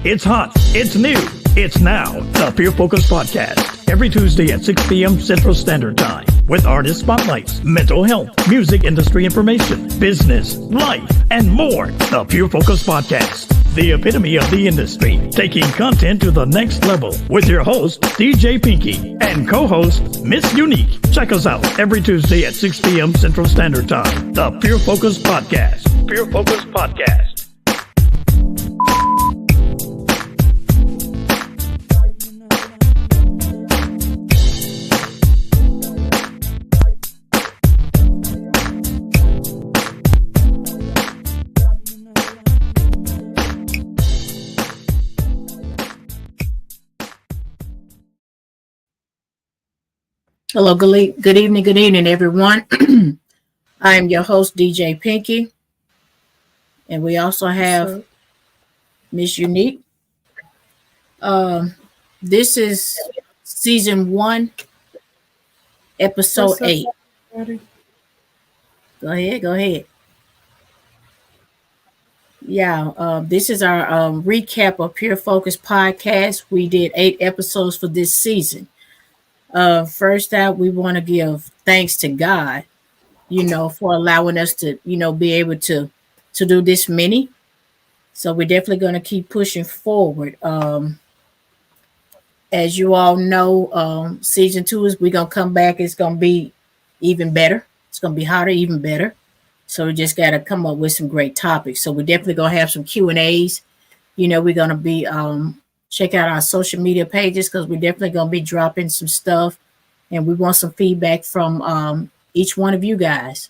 It's hot. It's new. It's now. The Pure Focus Podcast. Every Tuesday at 6 p.m. Central Standard Time. With artist spotlights, mental health, music industry information, business, life, and more. The Pure Focus Podcast. The epitome of the industry. Taking content to the next level. With your host, DJ Pinky. And co-host, Miss Unique. Check us out every Tuesday at 6 p.m. Central Standard Time. The Pure Focus Podcast. Pure Focus Podcast. Hello, good evening, everyone. I am your host, DJ Pinky, and we also have Miss Unique. This is season 1, episode 8. Go ahead. Yeah, this is our recap of Pure Focus Podcast. We did 8 episodes for this season. First out, we want to give thanks to God, for allowing us to, be able to do this many. So we're definitely going to keep pushing forward. As you all know, season 2 is we're going to come back. It's going to be even better. It's going to be hotter, even better. So we just got to come up with some great topics. So we're definitely going to have some Q&As. We're going to be check out our social media pages because we're definitely going to be dropping some stuff, and we want some feedback from each one of you guys.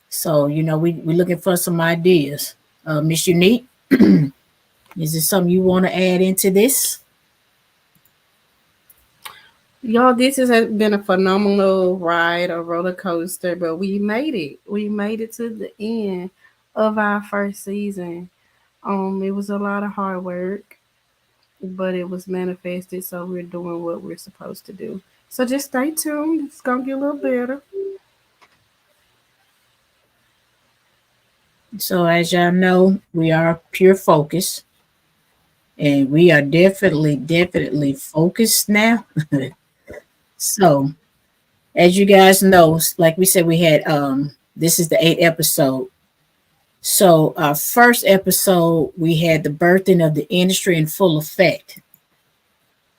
So, we're looking for some ideas. Miss Unique, is there something you want to add into this? Y'all, this has been a phenomenal ride, a roller coaster, but we made it. We made it to the end of our first season. It was a lot of hard work, but it was manifested, so we're doing what we're supposed to do. So just stay tuned. It's going to get a little better. So as y'all know, we are Pure Focus, and we are definitely focused now. So as you guys know, like we said, we had this is the 8th episode. So our first episode, we had the birthing of the industry in full effect.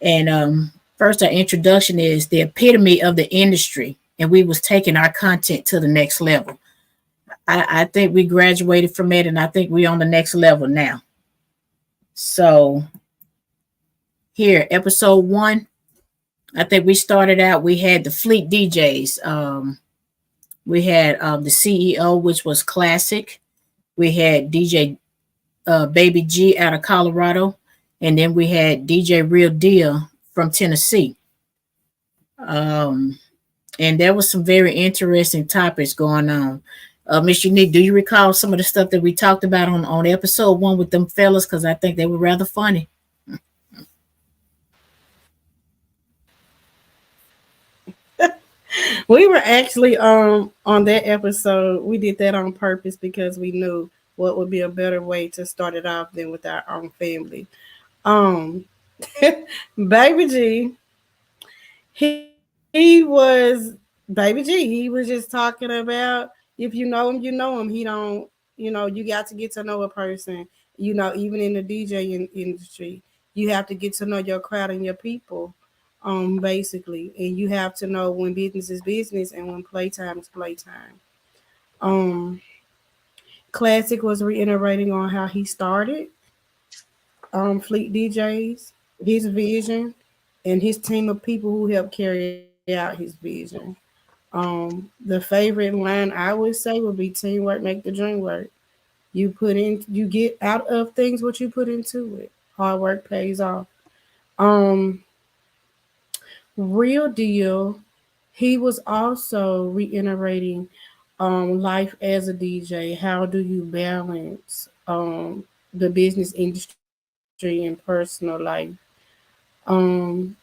And first, our introduction is the epitome of the industry, and we was taking our content to the next level. I think we graduated from it, and I think we're on the next level now. So here, episode 1, I think we started out, we had the Fleet DJs. We had the CEO, which was Classic. We had DJ Baby G out of Colorado. And then we had DJ Real Deal from Tennessee. And there was some very interesting topics going on. Miss Unique, do you recall some of the stuff that we talked about on episode 1 with them fellas? Because I think they were rather funny. We were actually on that episode. We did that on purpose because we knew what would be a better way to start it off than with our own family. Baby G, he was Baby G. He was just talking about if you know him, you know him. He don't, you got to get to know a person. Even in the DJ industry, you have to get to know your crowd and your people. Basically, and you have to know when business is business and when playtime is playtime. Classic was reiterating on how he started Fleet DJs, his vision, and his team of people who helped carry out his vision. The favorite line I would say would be teamwork make the dream work. You get out of things what you put into it. Hard work pays off. Real Deal, he was also reiterating life as a DJ. How do you balance the business industry and personal life? And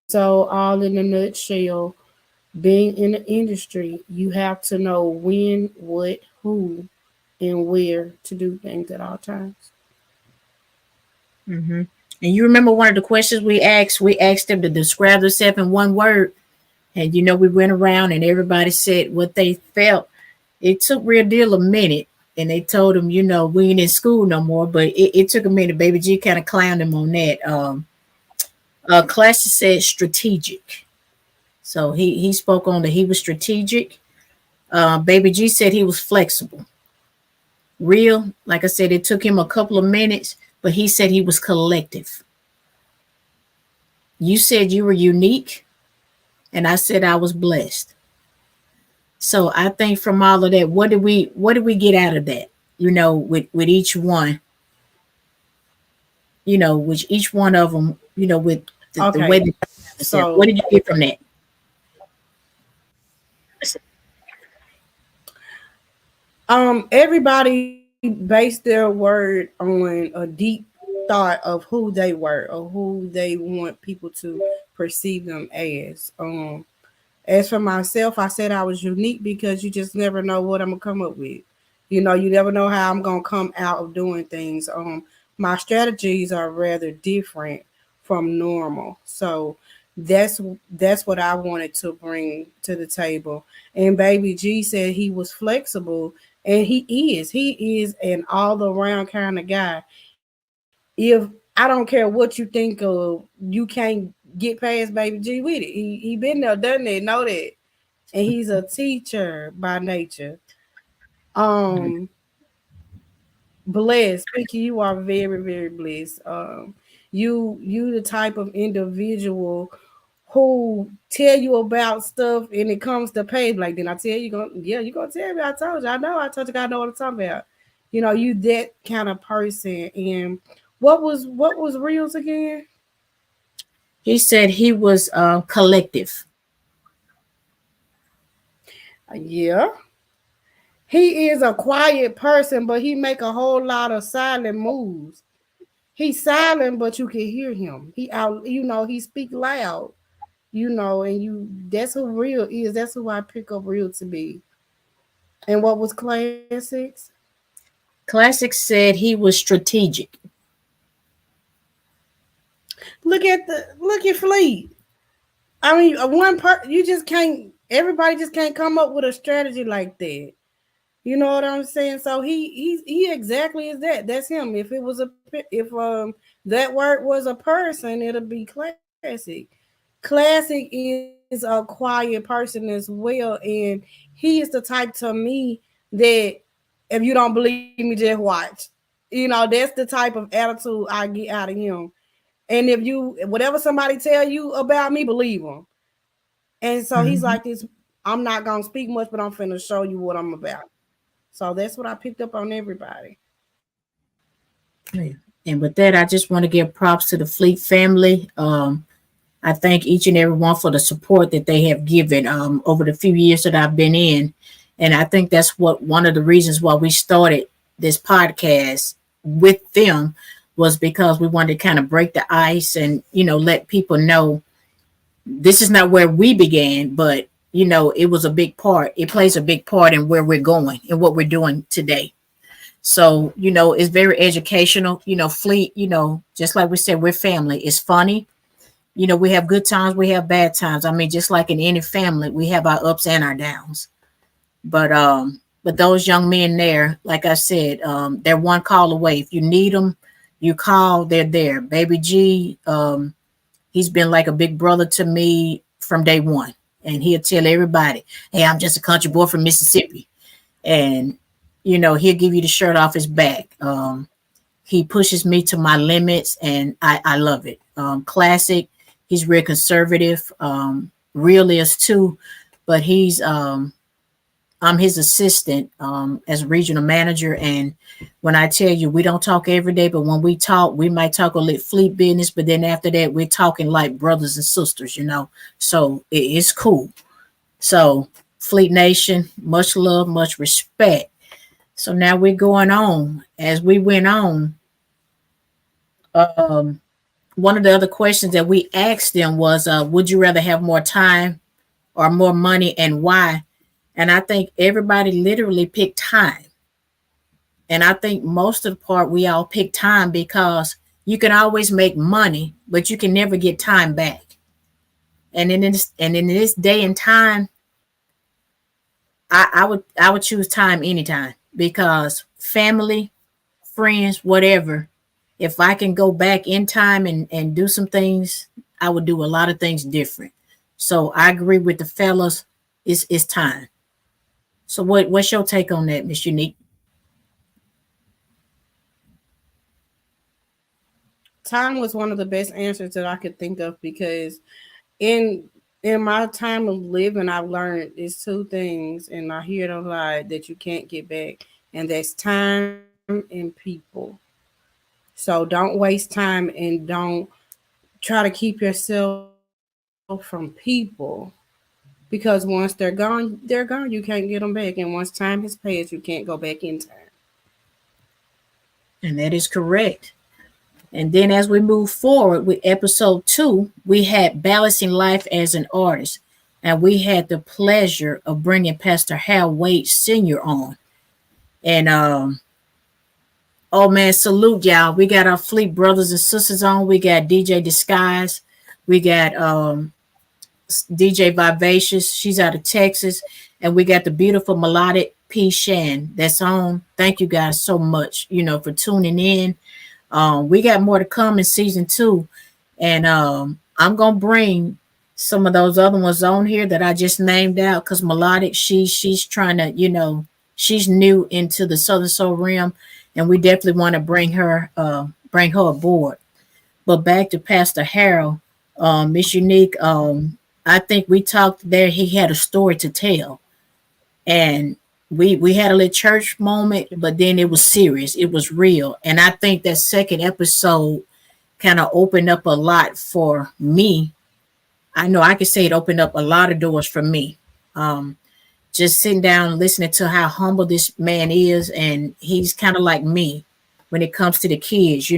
so all in a nutshell, being in the industry, you have to know when, what, who, and where to do things at all times. Mm-hmm. And you remember one of the questions we asked? We asked them to describe themselves in one word. And we went around and everybody said what they felt. It took Real Deal a minute. And they told him, we ain't in school no more. But it took a minute. Baby G kind of clowned him on that. Classy said strategic. So he spoke on that he was strategic. Baby G said he was flexible. Real, like I said, it took him a couple of minutes, but he said he was collective. You said you were unique, and I said I was blessed. So I think from all of that, what did we get out of that? With each one, which each one of them, with the way that. So what did you get from that? Everybody based their word on a deep thought of who they were or who they want people to perceive them as for myself, I said I was unique because you just never know what I'm gonna come up with. You never know how I'm gonna come out of doing things. My strategies are rather different from normal. So that's what I wanted to bring to the table. And Baby G said he was flexible, and he is an all around kind of guy. If I don't care what you think of, you can't get past Baby G with it. He been there, done that, know that, and he's a teacher by nature. Blessed, Pinky, you are very, very blessed. You the type of individual who tell you about stuff and it comes to pay. Like, then I tell you, you're gonna tell me. I told you, I told you, I know what I'm talking about. You that kind of person. And what was Reels again? He said he was collective. Yeah. He is a quiet person, but he make a whole lot of silent moves. He's silent, but you can hear him. He speak loud, and that's who Real is. That's who I pick up Real to be. And what was Classics? Classic said he was strategic. Look at Fleet. I mean, you just can't. Everybody just can't come up with a strategy like that. You know what I'm saying? So he exactly is that. That's him. If that word was a person, it'll be Classic. Classic is a quiet person as well, and he is the type to me that if you don't believe me, just watch. That's the type of attitude I get out of him. And if whatever somebody tell you about me, believe them. And so he's like this. I'm not gonna speak much, but I'm finna show you what I'm about. So that's what I picked up on everybody. And with that, I just want to give props to the Fleet family. I thank each and every one for the support that they have given over the few years that I've been in. And I think that's one of the reasons why we started this podcast with them was because we wanted to kind of break the ice and, let people know this is not where we began, but, it was a big part. It plays a big part in where we're going and what we're doing today. So, it's very educational. Fleet, just like we said, we're family. It's funny. We have good times, we have bad times. I mean, just like in any family, we have our ups and our downs. But those young men there, like I said, they're one call away. If you need them, you call, they're there. Baby G, he's been like a big brother to me from day one. And he'll tell everybody, hey, I'm just a country boy from Mississippi. And, he'll give you the shirt off his back. He pushes me to my limits, and I love it. Classic, he's real conservative. Real is too, but I'm his assistant as a regional manager. And when I tell you, we don't talk every day, but when we talk, we might talk a little Fleet business, but then after that, we're talking like brothers and sisters, so it's cool. So Fleet Nation, much love, much respect. So now we're going on. As we went on, one of the other questions that we asked them was, would you rather have more time or more money, and why? And I think everybody literally picked time. And I think most of the part we all picked time because You can always make money, but you can never get time back. And in this day and time, I would choose time anytime, because family, friends, whatever. If I can go back in time and do some things, I would do a lot of things different. So I agree with the fellas. It's time. So what's your take on that, Miss Unique? Time was one of the best answers that I could think of, because in in my time of living, I've learned it's two things, and I hear it a lot, that you can't get back, and that's time and people. So don't waste time, and don't try to keep yourself from people, because once they're gone. You can't get them back, and once time has passed, you can't go back in time. And that is correct. And then as we move forward with episode 2, we had balancing life as an artist. And we had the pleasure of bringing Pastor Hal Wade Sr. on. And oh man, salute y'all. We got our Fleet brothers and sisters on. We got DJ Disguise. We got DJ Vivacious. She's out of Texas. And we got the beautiful melodic P. Shan that's on. Thank you guys so much, for tuning in. We got more to come in season 2. And I'm gonna bring some of those other ones on here that I just named out, because melodic, she's trying to, she's new into the Southern Soul realm, and we definitely want to bring her aboard. But back to Pastor Harold, Miss Unique, I think we talked there. He had a story to tell, and we had a little church moment, but then it was serious. It was real, and I think that second episode kind of opened up a lot for me. I know I could say it opened up a lot of doors for me. Just sitting down and listening to how humble this man is, and he's kind of like me when it comes to the kids.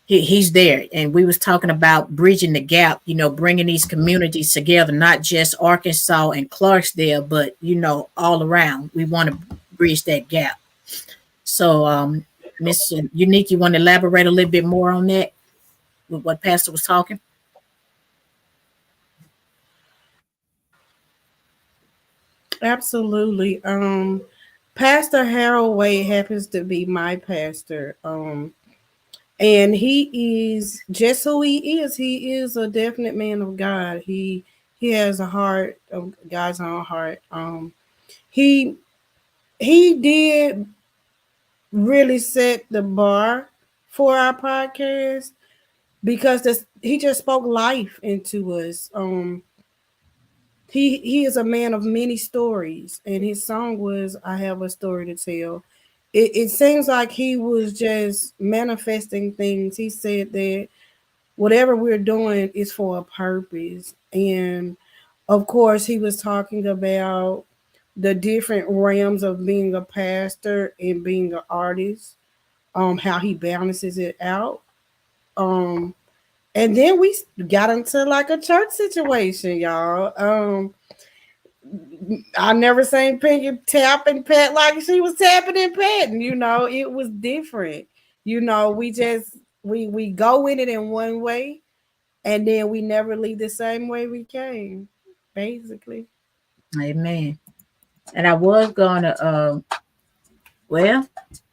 He's there, and we was talking about bridging the gap. Bringing these communities together, not just Arkansas and Clarksdale, but all around. We want to bridge that gap. So, Miss Unique, you want to elaborate a little bit more on that with what Pastor was talking? Absolutely. Pastor Harold Wade happens to be my pastor. And he is just who he is. He is a definite man of God. He has a heart of God's own heart. He he did really set the bar for our podcast, because he just spoke life into us. He is a man of many stories, and his song was "I Have a Story to Tell." It seems like he was just manifesting things. He said that whatever we're doing is for a purpose, and of course, he was talking about the different realms of being a pastor and being an artist. How he balances it out. Um, and then we got into like a church situation, y'all. I never seen Pinky tap and pat like she was tapping and patting. It was different. We go in it in one way, and then we never leave the same way we came, basically. Amen. And I was gonna, well,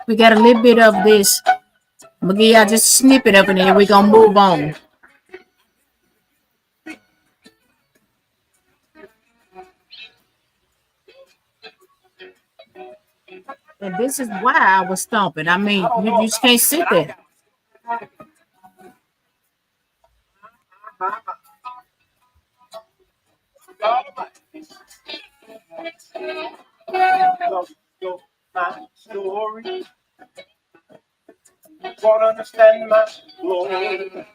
we got a little bit of this. I'm gonna give y'all just a snippet of it, and then we're gonna move on. And this is why I was stomping. I mean, you just can't sit there. My story, won't understand my glory.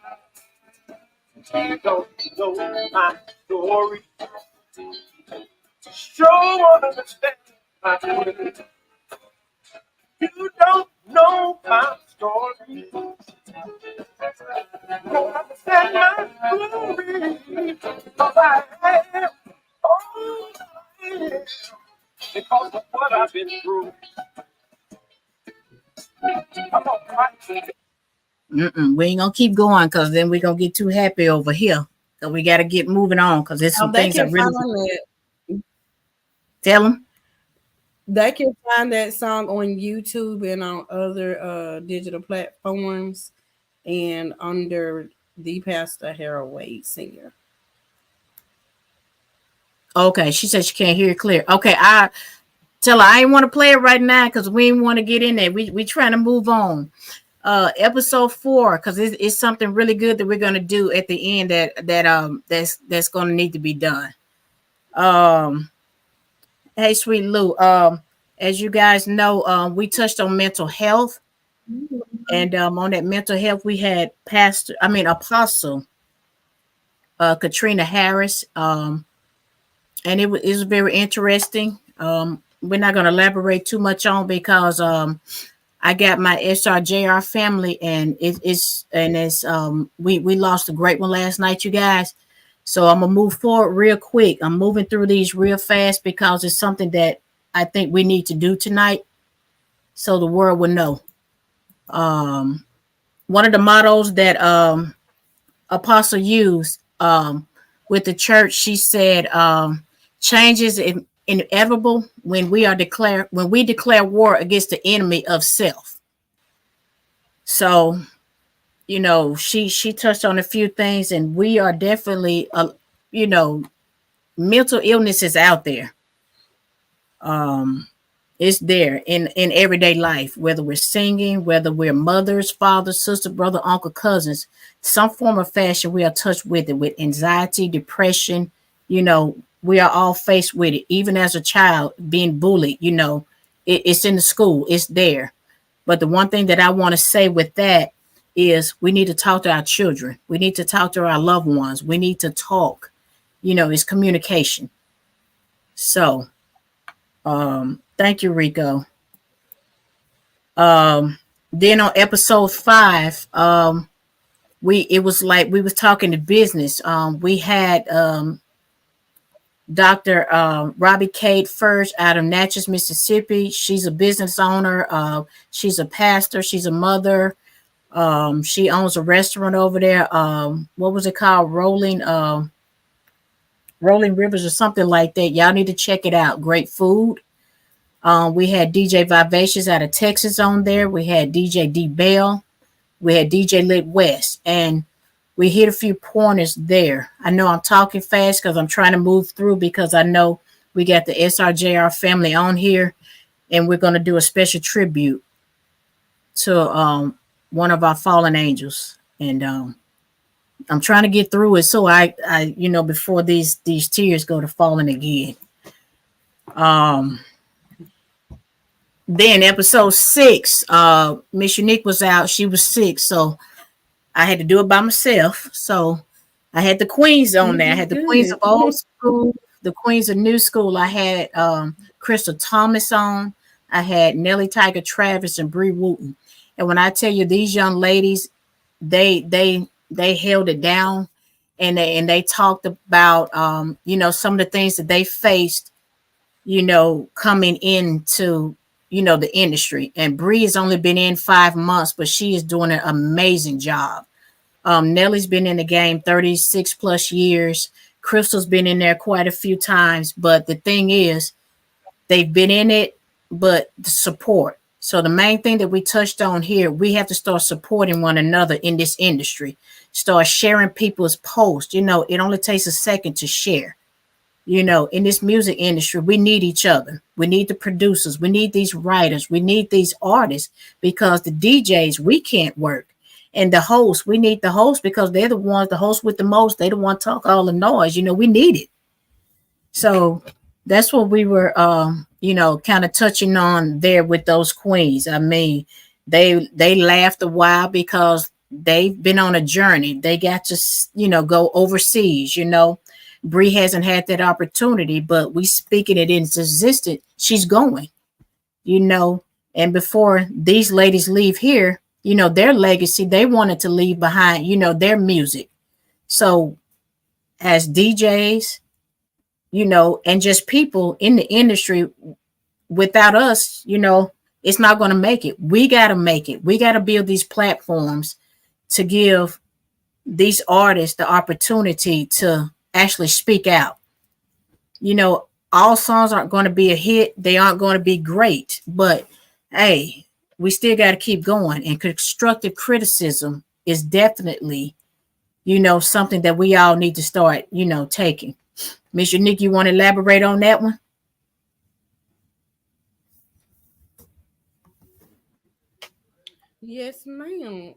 Don't know my story, sure won't understand my story. You don't know my story, won't understand my glory. Cause I am, oh, I am, because of what I've been through. Come on, right? We ain't gonna keep going because then we're gonna get too happy over here. So we got to get moving on because there's some They things I can really find it. tell them. They can find that song on YouTube and on other digital platforms and under the Pastor Harold Wade Singer. Okay, she said she can't hear it clear. Okay, I tell her I ain't want to play it right now because we ain't want to get in there. We trying to move on. Episode 4 because it's something really good that we're gonna do at the end that's gonna need to be done. Hey, sweet Lou. As you guys know, we touched on mental health, and on that mental health, we had Apostle Katrina Harris. And it was very interesting. We're not going to elaborate too much on because I got my SRJR family, and we lost a great one last night, you guys. So I'm gonna move forward real quick. I'm moving through these real fast because it's something that I think we need to do tonight, so the world will know. One of the mottos that Apostle used with the church, she said, "Change is inevitable when we declare war against the enemy of self." So, you know, she touched on a few things, and we are definitely, mental illness is out there. It's there in everyday life, whether we're singing, whether we're mothers, fathers, sister, brother, uncle, cousins, some form of fashion, we are touched with it, with anxiety, depression. You know, we are all faced with it. Even as a child being bullied, it's in the school, it's there. But the one thing that I want to say with that is we need to talk to our children. We need to talk to our loved ones. We need to talk. It's communication. So, thank you, Rico. Then on episode 5, it was like we was talking to business. We had Dr. Robbie Kate First out of Natchez, Mississippi. She's a business owner. She's a pastor. She's a mother. She owns a restaurant over there. What was it called? Rolling Rivers or something like that. Y'all need to check it out. Great food. We had DJ Vivacious out of Texas on there. We had DJ D Bell. We had DJ Lit West. And we hit a few pointers there. I know I'm talking fast because I'm trying to move through because I know we got the SRJR family on here. And we're going to do a special tribute to one of our fallen angels. And I'm trying to get through it so I before these tears go to falling again. Then episode 6, Miss Unique was out. She was sick, so I had to do it by myself. So I had the queens on there. I had the queens of old school, the queens of new school. I had Crystal Thomas on. I had Nellie Tiger Travis and Bree Wooten. And when I tell you these young ladies, they held it down, and they talked about some of the things that they faced, coming into the industry. And Bree has only been in 5 months, but she is doing an amazing job. Nellie's been in the game 36 plus years. Crystal's been in there quite a few times, but the thing is, they've been in it, but the support. So the main thing that we touched on here, we have to start supporting one another in this industry. Start sharing people's posts. It only takes a second to share. In this music industry, we need each other. We need the producers. We need these writers. We need these artists because the DJs, we can't work. And the hosts, we need the hosts because they're the ones, the hosts with the most, they the one talk all the noise. We need it. So that's what we were, kind of touching on there with those queens. I mean, they laughed a while because they've been on a journey. They got to, go overseas, Bree hasn't had that opportunity, but we speaking it into existence. She's going, and before these ladies leave here, their legacy, they wanted to leave behind, their music. So as DJs, and just people in the industry, without us, it's not going to make it. We got to make it. We got to build these platforms to give these artists the opportunity to actually speak out. You know, all songs aren't going to be a hit. They aren't going to be great, but hey, we still got to keep going. And constructive criticism is definitely, you know, something that we all need to start, you know, taking. Miss Unique, you want to elaborate on that one? Yes, ma'am.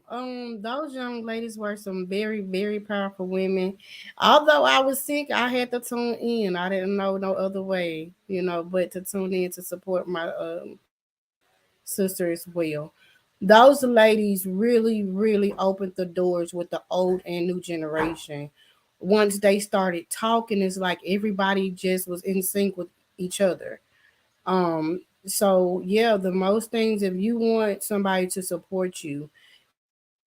Those young ladies were some very, very powerful women. Although I was sick, I had to tune in. I didn't know no other way, but to tune in to support my sister as well. Those ladies really, really opened the doors with the old and new generation. Once they started talking, it's like everybody just was in sync with each other. So yeah, the most things, if you want somebody to support you,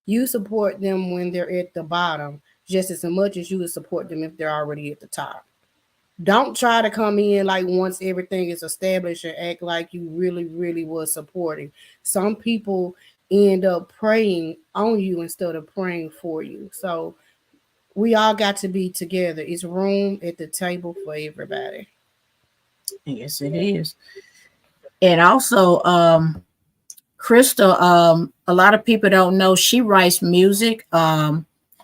you support them when they're at the bottom just as much as you would support them if they're already at the top. Don't try to come in like once everything is established and act like you really, really was supporting. Some people end up preying on you instead of praying for you. So we all got to be together. It's room at the table for everybody. Yes, it is. And also, Crystal, a lot of people don't know she writes music.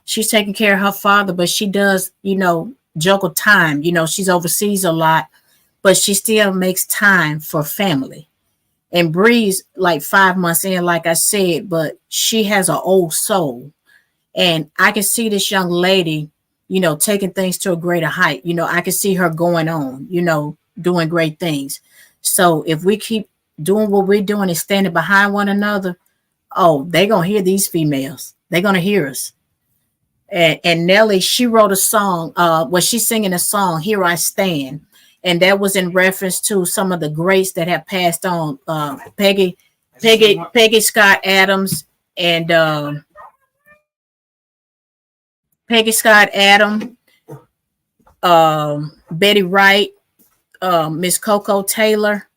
She's taking care of her father, but she does, you know, juggle time. You know, she's overseas a lot, but she still makes time for family. And Bree's like 5 months in, like I said, but she has an old soul. And I can see this young lady, you know, taking things to a greater height. You know, I can see her going on, you know, doing great things. So if we keep doing what we're doing and standing behind one another, oh, they're going to hear these females. They're going to hear us. And Nelly, she wrote a song, she's singing a song, Here I Stand. And that was in reference to some of the greats that have passed on, Peggy Scott Adams and Peggy Scott Adams, Betty Wright, Miss Coco Taylor.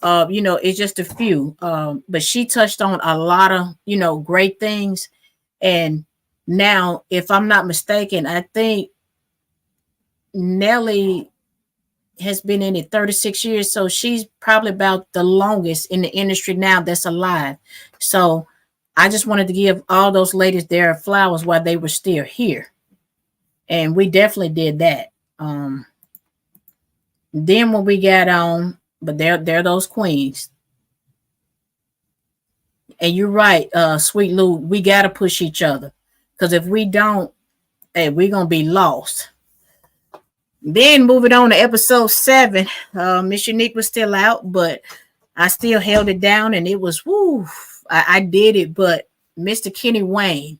You know, it's just a few. But she touched on a lot of, you know, great things. And now, if I'm not mistaken, I think Nelly has been in it 36 years. So she's probably about the longest in the industry now that's alive. So I just wanted to give all those ladies their flowers while they were still here. And we definitely did that. Then when we got on, but they're those queens. And you're right, Sweet Lou, we got to push each other. Because if we don't, hey, we're going to be lost. Then moving on to episode 7, Miss Unique was still out, but I still held it down and it was, woo, I did it. But Mr. Kenny Wayne,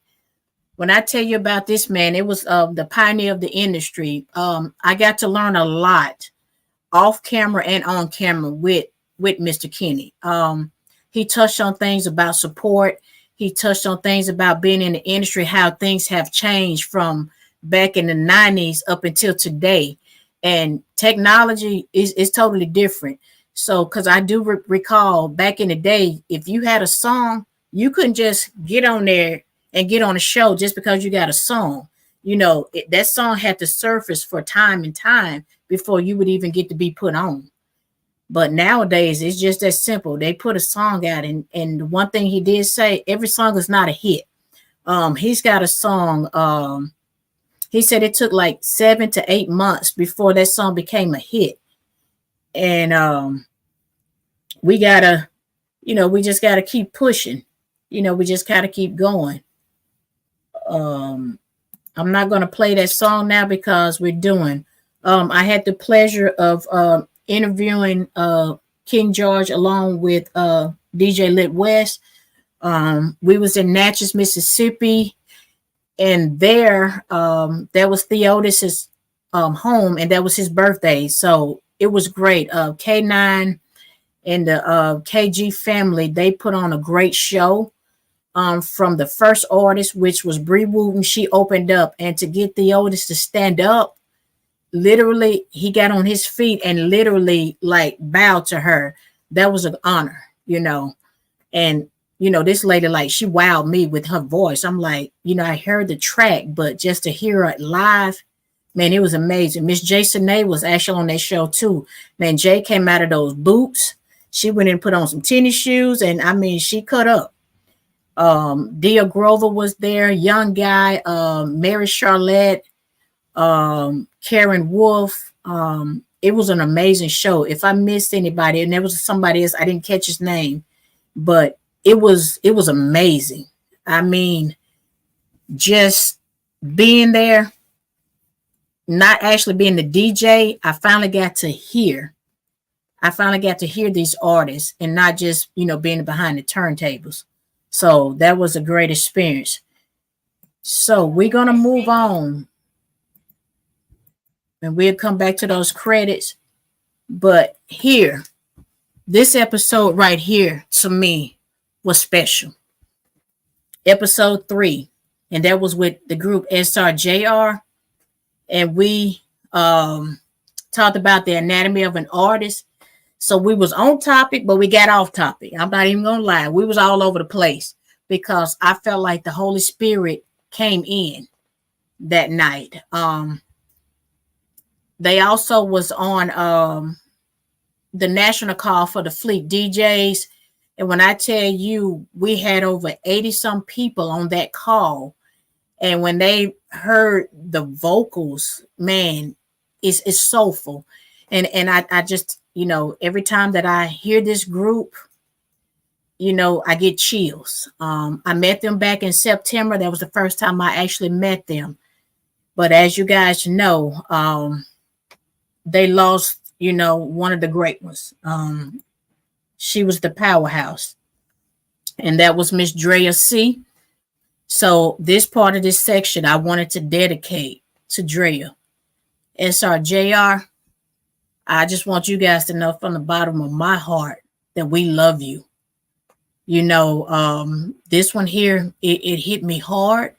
when I tell you about this man, it was the pioneer of the industry. I got to learn a lot off camera and on camera with Mr. Kenny. He touched on things about support. He touched on things about being in the industry, how things have changed from back in the 90s up until today. And technology is totally different. So, because I do recall back in the day, if you had a song, you couldn't just get on there and get on a show just because you got a song. You know, that song had to surface for time and time before you would even get to be put on. But nowadays, it's just that simple. They put a song out, and one thing he did say, every song is not a hit. He's got a song. He said it took like 7 to 8 months before that song became a hit. And we gotta, you know, we just gotta keep pushing. You know, we just gotta keep going. I'm not gonna play that song now because we're doing. I had the pleasure of interviewing King George along with DJ Lit West. We was in Natchez, Mississippi, and there was Theodis's home, and that was his birthday. So it was great. K9 and the KG family, they put on a great show. From the first artist, which was Bree Wooten, she opened up, and to get Theodis to stand up, literally, he got on his feet and literally like bowed to her. That was an honor, you know. And this lady, like, she wowed me with her voice. I'm like, I heard the track, but just to hear it live, man, it was amazing. Miss Jason A was actually on that show too. Man, Jay came out of those boots. She went and put on some tennis shoes, and I mean, she cut up. Dia Grover was there, young guy, Mary Charlotte, Karen Wolf. It was an amazing show. If I missed anybody, and there was somebody else, I didn't catch his name, but it was amazing. I mean, just being there, not actually being the DJ, I finally got to hear these artists and not just, being behind the turntables. So that was a great experience. So we're going to move on and we'll come back to those credits. But here, this episode right here to me was special. Episode 3, and that was with the group SRJR. And we talked about the anatomy of an artist. So we was on topic, but we got off topic. I'm not even going to lie. We was all over the place because I felt like the Holy Spirit came in that night. They also was on the national call for the Fleet DJs. And when I tell you, we had over 80 some people on that call. And when they heard the vocals, man, it's soulful. And I just, every time that I hear this group, I get chills. I met them back in September. That was the first time I actually met them. But as you guys know, they lost, one of the great ones. She was the powerhouse. And that was Miss Drea C. So this part of this section, I wanted to dedicate to Drea. SRJR, I just want you guys to know from the bottom of my heart that we love you. This one here, it hit me hard.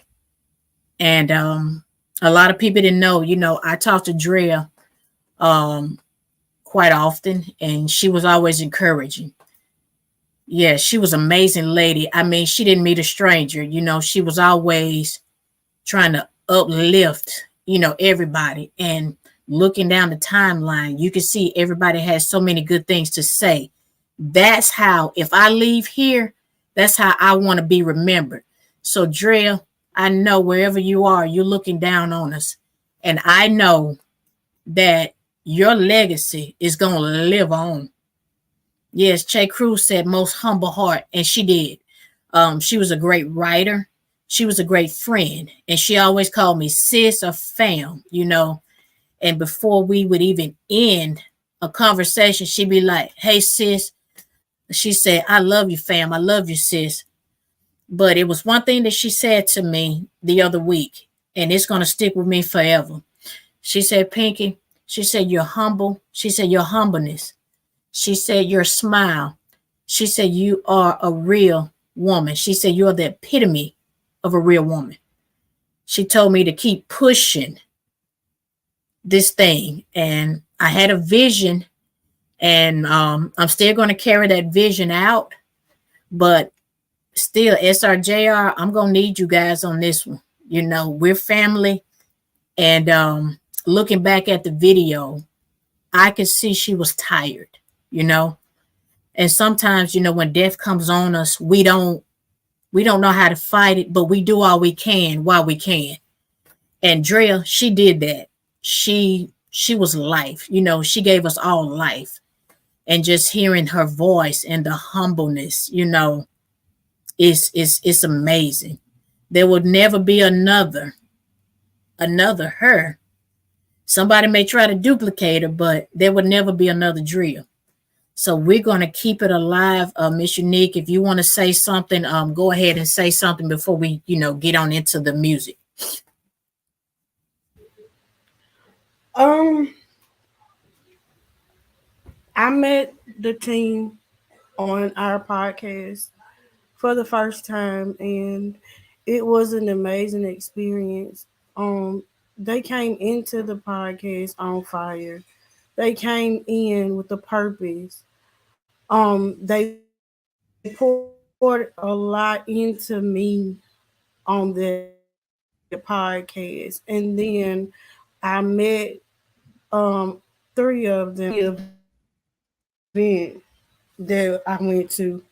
And a lot of people didn't know, I talked to Drea quite often, and she was always encouraging. Yeah, she was an amazing lady. I mean, she didn't meet a stranger. She was always trying to uplift, everybody. And looking down the timeline, you can see everybody has so many good things to say. That's how, if I leave here, that's how I want to be remembered. So, Drea, I know wherever you are, you're looking down on us. And I know that your legacy is going to live on. Yes, Che Cruz said most humble heart, and she did. She was a great writer. She was a great friend, and she always called me sis or fam, And before we would even end a conversation, she'd be like, hey, sis. She said, I love you, fam. I love you, sis. But it was one thing that she said to me the other week, and it's going to stick with me forever. She said, Pinky, she said, you're humble. She said, your humbleness. She said, your smile. She said, you are a real woman. She said, you're the epitome of a real woman. She told me to keep pushing this thing. And I had a vision, and I'm still going to carry that vision out. But still, SRJR, I'm going to need you guys on this one. We're family. And looking back at the video, I could see she was tired. And sometimes, when death comes on us, we don't know how to fight it, but we do all we can while we can. And Drea, she did that. She was life. She gave us all life. And just hearing her voice and the humbleness, it's amazing. There would never be another her. Somebody may try to duplicate her, but there would never be another Drea. So we're going to keep it alive. Miss Unique, if you want to say something, go ahead and say something before we, get on into the music. I met the team on our podcast for the first time, and it was an amazing experience. They came into the podcast on fire. They came in with a purpose. They poured poured a lot into me on the podcast. And then I met three of them event that I went to.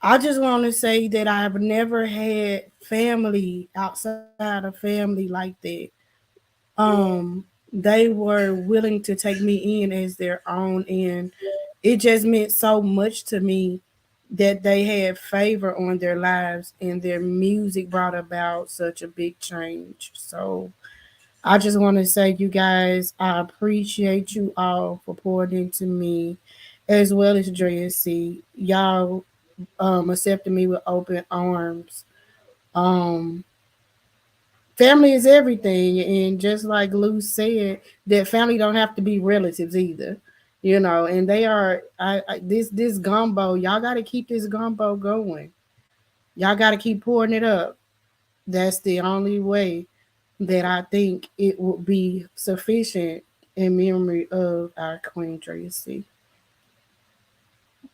I just want to say that I've never had family outside of family like that. They were willing to take me in as their own, and it just meant so much to me that they had favor on their lives and their music brought about such a big change. So I just want to say, you guys, I appreciate you all for pouring into me, as well as Drea C. Y'all accepted me with open arms. Family is everything, and just like Lou said, that family don't have to be relatives either, you know. And they are this gumbo. Y'all got to keep this gumbo going. Y'all got to keep pouring it up. That's the only way that I think it will be sufficient in memory of our Queen Drea C.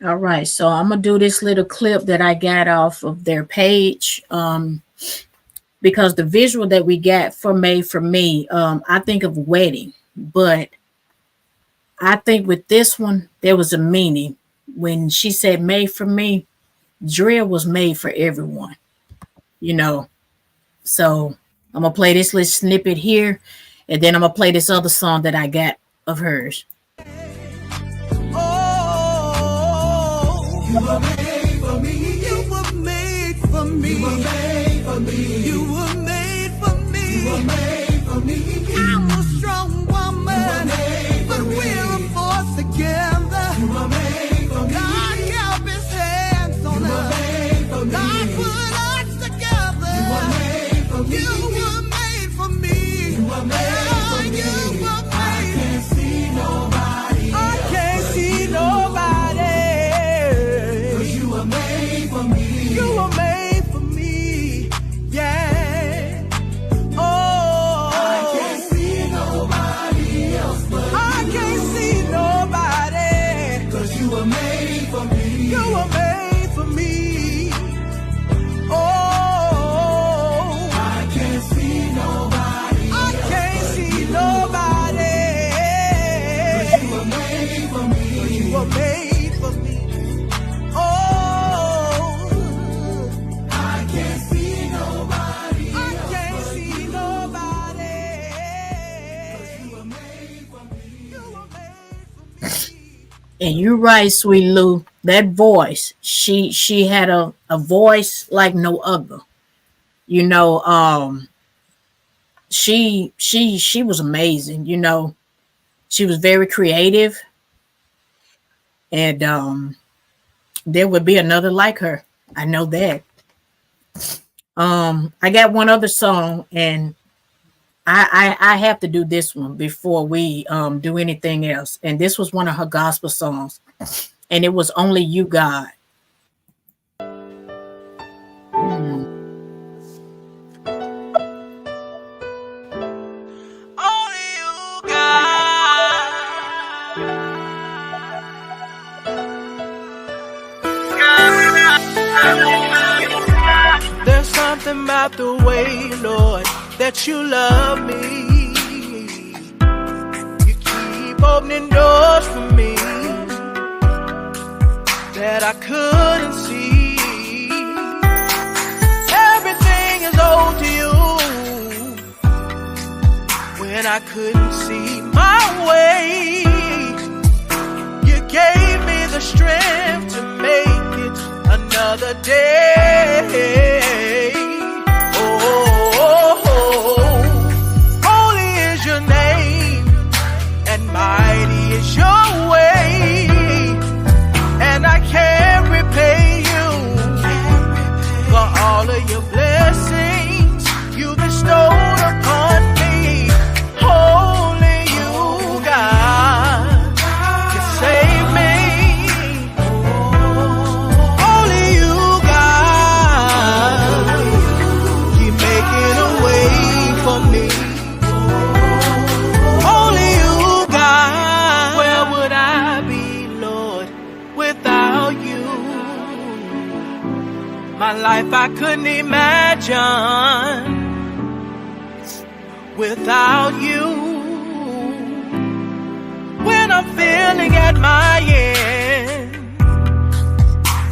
All right, so I'm gonna do this little clip that I got off of their page, because the visual that we got for Made for Me, I think of wedding, but I think with this one there was a meaning. When she said made for me, Drea was made for everyone, you know. So I'm gonna play this little snippet here, and then I'm gonna play this other song that I got of hers. You were made for me. You were made for me. You were made for me. You were made for me. You were made for me. I'm a strong woman, but we're a force together. You were made for me. God kept His hands on us. God put us together. You were made for me. You were made for me. You were made for me. You were made. I can't see nobody. I can't see nobody. You were made for me, yeah. Oh, I can't see nobody else but I can't see nobody. 'Cause you were made for me. You were made for me. Oh, I can't see nobody. I can't see nobody. 'Cause you were made for me. You were made for me. And you're right, sweet Lou. That voice, she had a voice like no other. You know, she was amazing. You know, she was very creative, and there would be another like her. I know that. I got one other song, and I have to do this one before we do anything else. And this was one of her gospel songs, and it was Only You, God. Only you, God. There's something about the way, Lord, that you love me. You keep opening doors for me that I couldn't see. Everything is owed to you when I couldn't see my way. You gave me the strength to make it another day. Holy is your name, and mighty is your way, and I can't repay you for all of your blessings you bestowed upon me. Only you, God, can save me. Only you, God. My life I couldn't imagine without you. When I'm feeling at my end,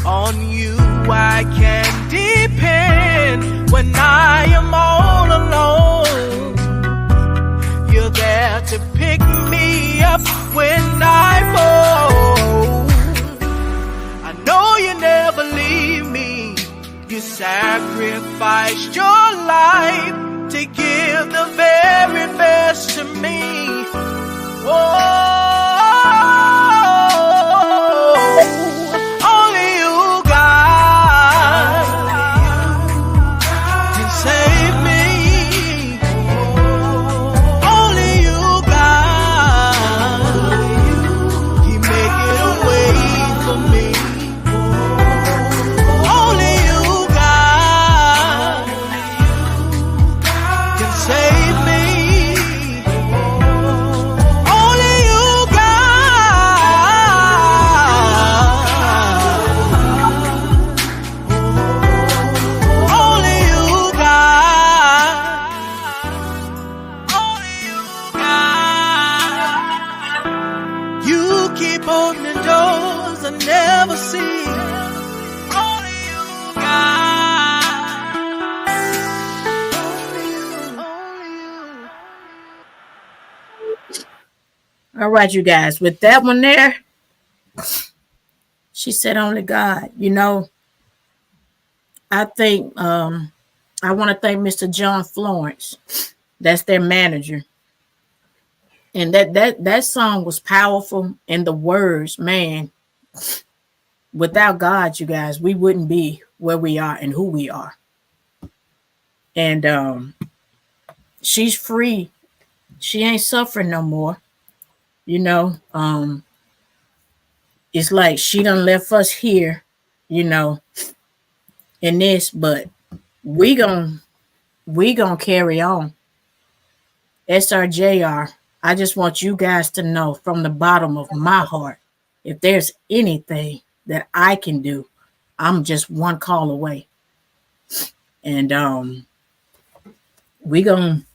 on you I can depend. When I am all alone, you're there to pick me up when I fall. I know you never leave me. You sacrificed your life to give the very best to me. Only you, God, can save me. Only you, God, He make it a way for me. Only you, God, can save me. Only you, God. Only you, God. Only you, God. You keep opening doors I never see. Only you, God. Only you. All right, you guys. With that one there, she said only God. You know, I think I want to thank Mr. John Florence. That's their manager. And that song was powerful. And the words, man, without God, you guys, we wouldn't be where we are and who we are. And she's free. She ain't suffering no more. You know, it's like she done left us here, you know, in this, but we gon' carry on. SRJR, I just want you guys to know from the bottom of my heart, if there's anything that I can do, I'm just one call away. And we gon',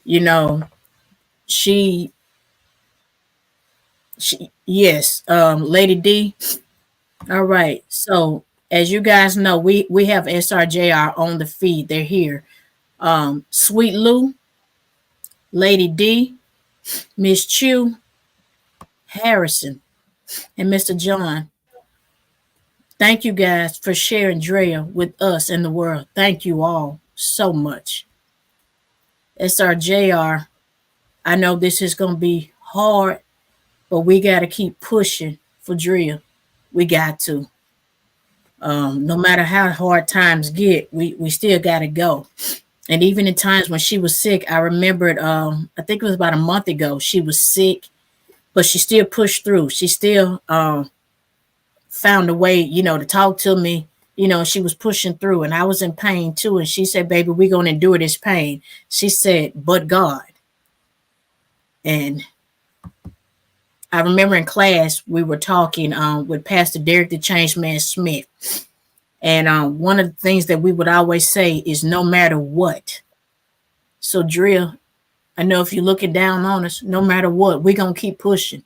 you know, she yes, Lady D. All right. So as you guys know, we have SRJR on the feed. They're here. Sweet Lou, Lady D, Miss Chew, Harrison, and Mr. John. Thank you guys for sharing Drea with us and the world. Thank you all so much. SRJR, I know this is going to be hard, but we got to keep pushing for Drea. We got to. No matter how hard times get, we still got to go. And even in times when she was sick, I remembered, I think it was about a month ago, she was sick, but she still pushed through. She still found a way, you know, to talk to me. You know, she was pushing through, and I was in pain too. And she said, baby, we're going to endure this pain. She said, but God. And I remember in class, we were talking with Pastor Derek the Changeman Smith. And one of the things that we would always say is no matter what. So, Drea, I know if you're looking down on us, no matter what, we're going to keep pushing.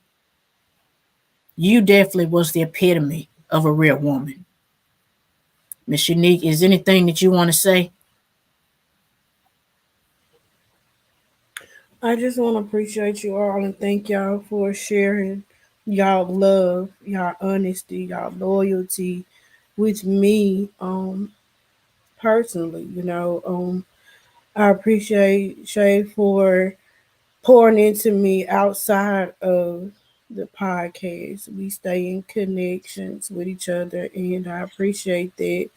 You definitely was the epitome of a real woman. Miss Unique, is anything that you want to say? I just want to appreciate you all and thank y'all for sharing y'all love, y'all honesty, y'all loyalty with me personally. You know, I appreciate Shay for pouring into me outside of the podcast. We stay in connections with each other, and I appreciate that.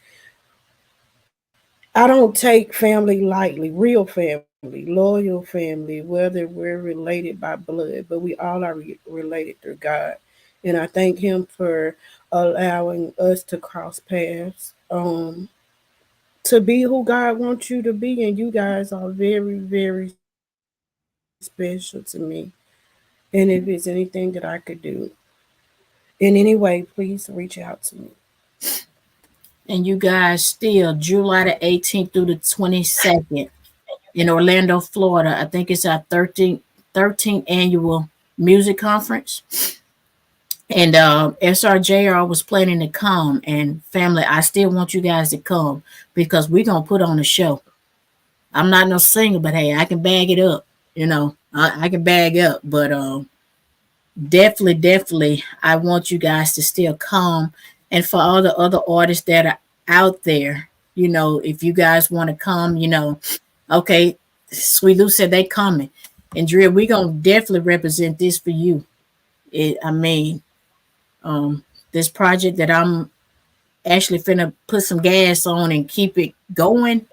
I don't take family lightly, real family, loyal family, whether we're related by blood, but we all are related through God. And I thank Him for allowing us to cross paths, to be who God wants you to be. And you guys are very, very special to me. And if it's anything that I could do in any way, please reach out to me. And you guys still July the 18th through the 22nd in Orlando, Florida. I think it's our 13th annual music conference. And SRJR was planning to come. And family, I still want you guys to come because we're going to put on a show. I'm not no singer, but hey, I can bag it up. You know, I can bag up. But definitely, I want you guys to still come. And for all the other artists that are out there, you know, if you guys want to come, you know, okay, Sweet Lou said they coming. And Drea, we're going to definitely represent this for you. This project that I'm actually finna put some gas on and keep it going,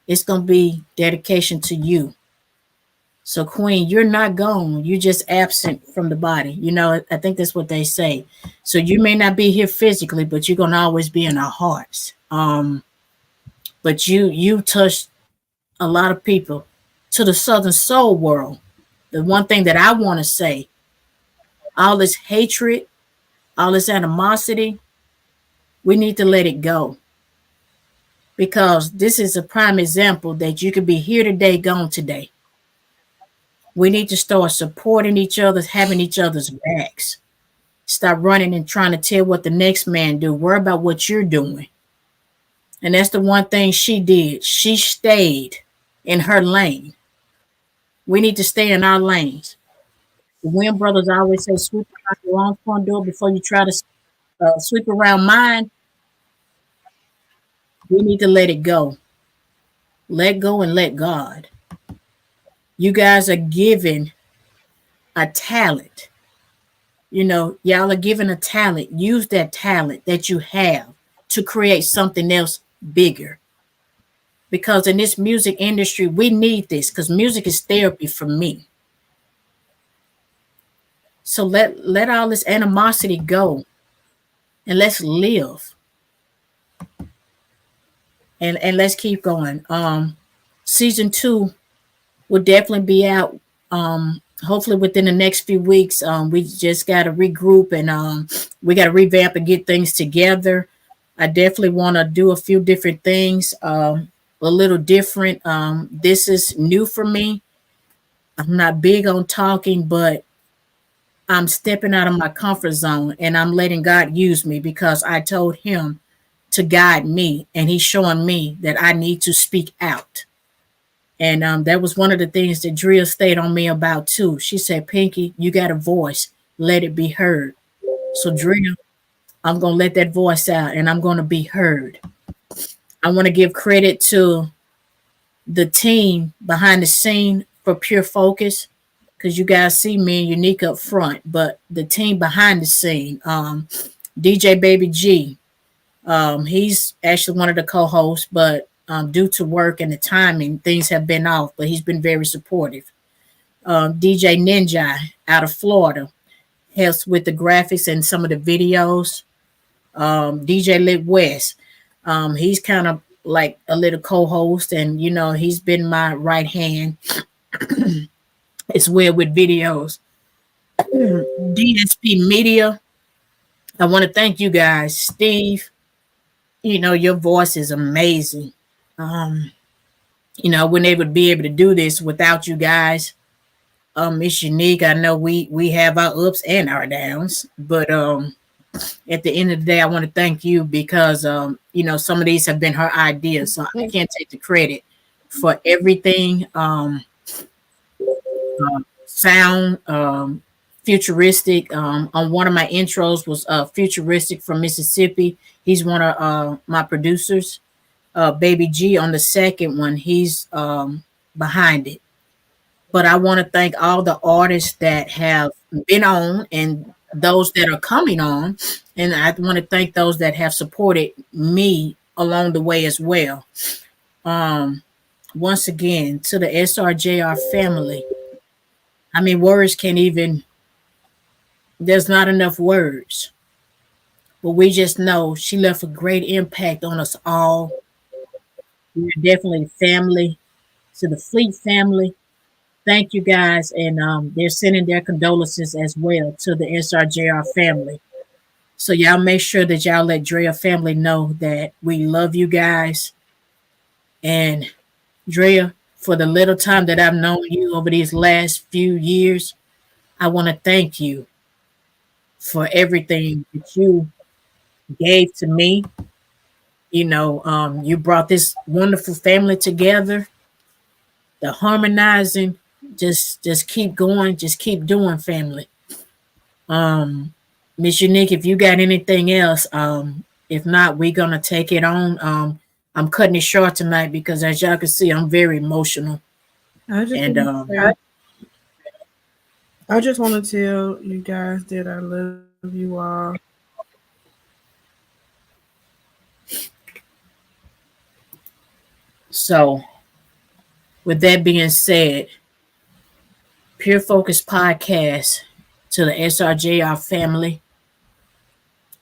it's going to be dedication to you. So, Queen, you're not gone. You're just absent from the body. You know, I think that's what they say. So you may not be here physically, but you're going to always be in our hearts. But you touched a lot of people to the Southern Soul world. The one thing that I want to say, all this hatred, all this animosity, we need to let it go. Because this is a prime example that you could be here today, gone today. We need to start supporting each other, having each other's backs. Stop running and trying to tell what the next man do. Worry about what you're doing. And that's the one thing she did. She stayed in her lane. We need to stay in our lanes. The Wynn brothers always say, sweep around your own front door before you try to sweep around mine. We need to let it go. Let go and let God. You guys are given a talent. You know, y'all are given a talent. Use that talent that you have to create something else bigger. Because in this music industry, we need this because music is therapy for me. So let all this animosity go and let's live. And let's keep going. Season 2 will definitely be out. Hopefully within the next few weeks. We just got to regroup and we got to revamp and get things together. I definitely want to do a few different things, a little different. This is new for me. I'm not big on talking, but I'm stepping out of my comfort zone and I'm letting God use me because I told him to guide me and he's showing me that I need to speak out. And that was one of the things that Drea stayed on me about too. She said, Pinky, you got a voice. Let it be heard. So Drea, I'm going to let that voice out and I'm going to be heard. I want to give credit to the team behind the scene for Pure Focus because you guys see me and Unique up front, but the team behind the scene, DJ Baby G, he's actually one of the co-hosts, but due to work and the timing, things have been off, but he's been very supportive. DJ Ninja out of Florida helps with the graphics and some of the videos. DJ Lit West, he's kind of like a little co-host, and you know he's been my right hand as well with videos. DSP Media, I want to thank you guys. Steve, you know your voice is amazing. You know, I wouldn't able to be able to do this without you guys. It's unique. I know we have our ups and our downs, but at the end of the day, I want to thank you because you know, some of these have been her ideas, so I can't take the credit for everything. Sound futuristic. On one of my intros was Futuristic from Mississippi. He's one of my producers. Baby G on the second one, he's behind it. But I want to thank all the artists that have been on and those that are coming on. And I want to thank those that have supported me along the way as well. Once again, to the SRJR family, I mean, words can't even, there's not enough words. But we just know she left a great impact on us all. We're definitely family. To the Fleet family, thank you guys. And they're sending their condolences as well to the SRJR family. So y'all make sure that y'all let Drea family know that we love you guys. And Drea, for the little time that I've known you over these last few years, I want to thank you for everything that you gave to me. You know, you brought this wonderful family together. The harmonizing, just keep going, just keep doing, family. Miss Unique, if you got anything else, if not, we're gonna take it on. I'm cutting it short tonight because, as y'all can see, I'm very emotional. I just want to tell you guys that I love you all. So, with that being said, Pure Focus Podcast to the SRJR family,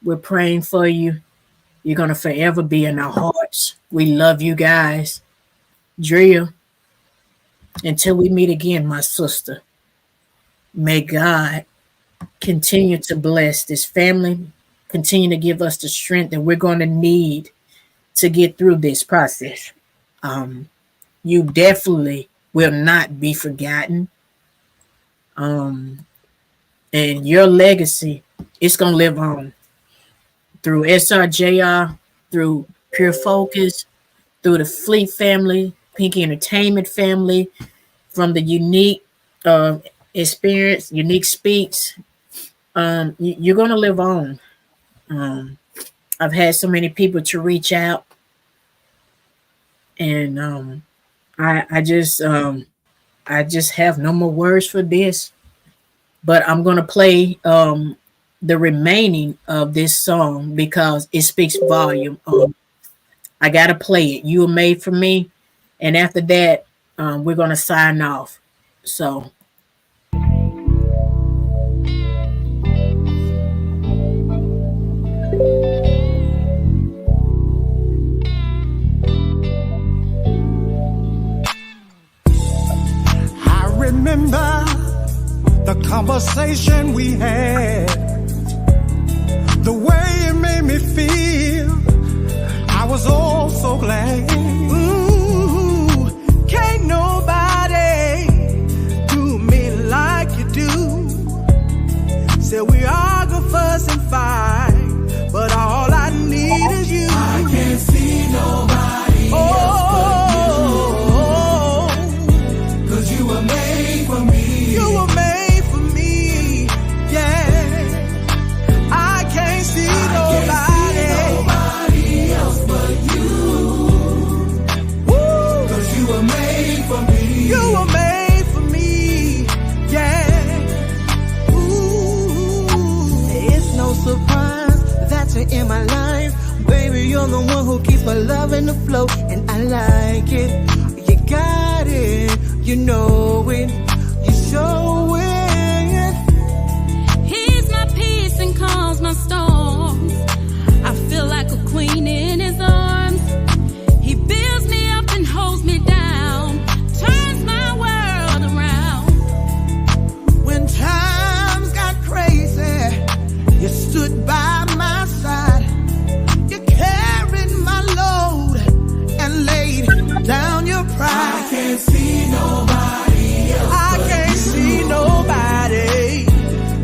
we're praying for you. You're going to forever be in our hearts. We love you guys. Drea, until we meet again, my sister, may God continue to bless this family, continue to give us the strength that we're going to need to get through this process. You definitely will not be forgotten. And your legacy, it's going to live on through SRJR, through Pure Focus, through the Fleet family, Pinky Entertainment family, from the Unique Experience, Unique Speaks. You're going to live on. I've had so many people to reach out, and I just have no more words for this, but I'm going to play the remaining of this song because it speaks volume. I got to play it. You Were Made for Me. And after that, we're going to sign off. So. I remember the conversation we had, the way it made me feel. I was all so glad. Ooh, can't nobody do me like you do. Say we argue, fuss, and fight, but all I need is you. I can't see nobody else but you. 'Cause you were made for me. You were made for me, yeah. I can't see nobody else but you. Woo. 'Cause you were made for me. You were made for me, yeah. Ooh. It's no surprise that you're in my life. Baby, you're the one who keeps my love in the flow, and I like it. You got it, you know it, you show it. He's my peace and calms my storms. I feel like a queen in his arms. He builds me up and holds me down, turns my world around. When times got crazy, you stood by my side. You carried my load and laid down your pride. I can't see nobody else. I can't see nobody.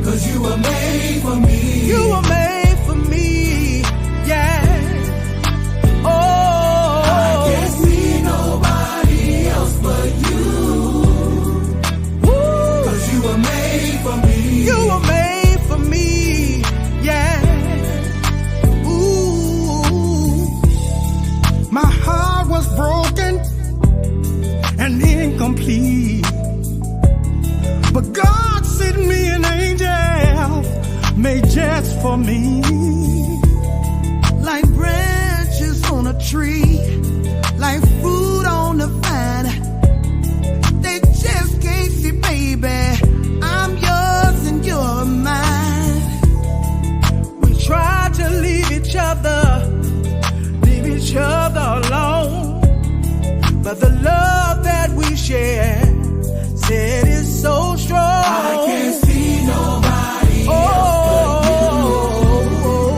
'Cause you were made for me. You were made for me, yeah. Oh, I can't see nobody else but you. Woo. 'Cause you were made for me. You were made for me, yeah. Ooh. My heart was broken and incomplete, but God sent me an angel made just for me. Like branches on a tree, like fruit on the vine, they just can't see, baby, I'm yours and you're mine. We try to leave each other alone, but the love that we share said it's so strong. I can't see nobody else but you.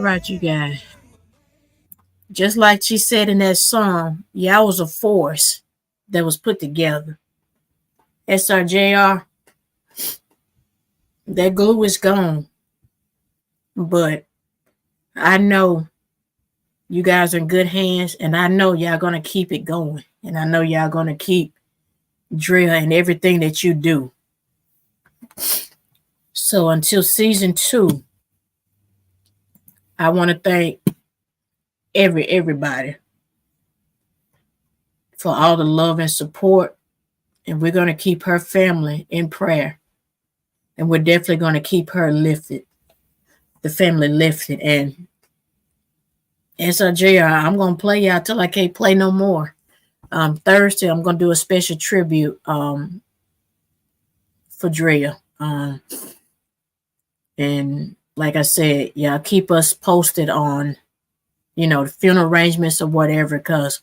right, you guys. Just like she said in that song, y'all was a force that was put together. SRJR, that glue is gone. But I know you guys are in good hands, and I know y'all going to keep it going. And I know y'all going to keep Drea and everything that you do. So until season 2, I want to thank everybody for all the love and support. And we're going to keep her family in prayer. And we're definitely going to keep her lifted, the family lifted. And SRJR, I'm going to play y'all till I can't play no more. Thursday, I'm going to do a special tribute for Drea. And like I said, y'all keep us posted on, the funeral arrangements or whatever, because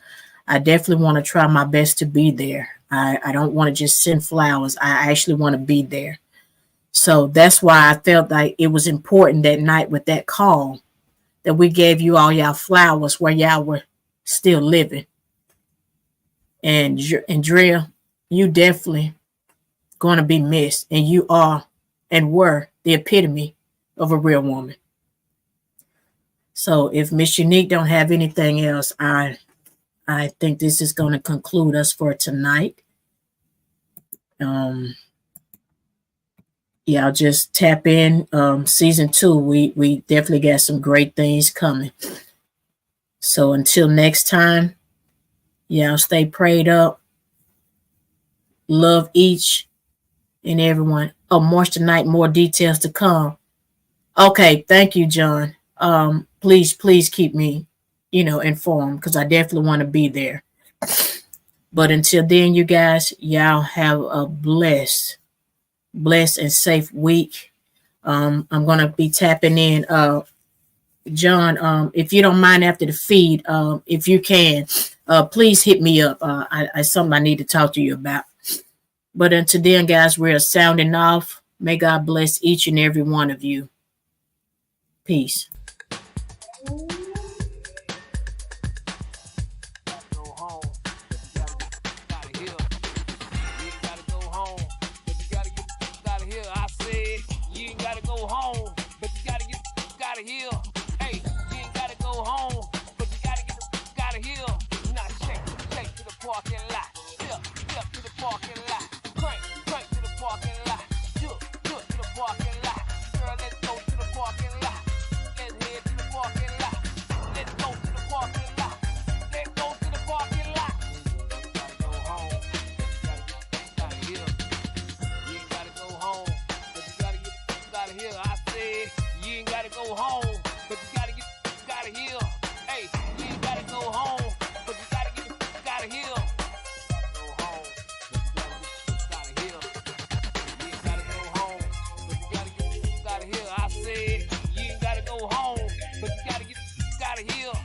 I definitely want to try my best to be there. I don't want to just send flowers. I actually want to be there. So that's why I felt like it was important that night with that call that we gave you all y'all flowers where y'all were still living. And Drea, you definitely going to be missed. And you are and were the epitome of a real woman. So if Miss Unique don't have anything else, I think this is going to conclude us for tonight. I'll just tap in. Season 2, we definitely got some great things coming. So until next time, y'all stay prayed up. Love each and everyone. Oh, March tonight, more details to come. Okay, thank you, John. Please keep me, informed, because I definitely want to be there. But until then, you guys, y'all have a blessed and safe week. I'm gonna be tapping in. John, if you don't mind after the feed, if you can, please hit me up. I something I need to talk to you about. But until then, guys, we're sounding off. May God bless each and every one of you. Peace. Here.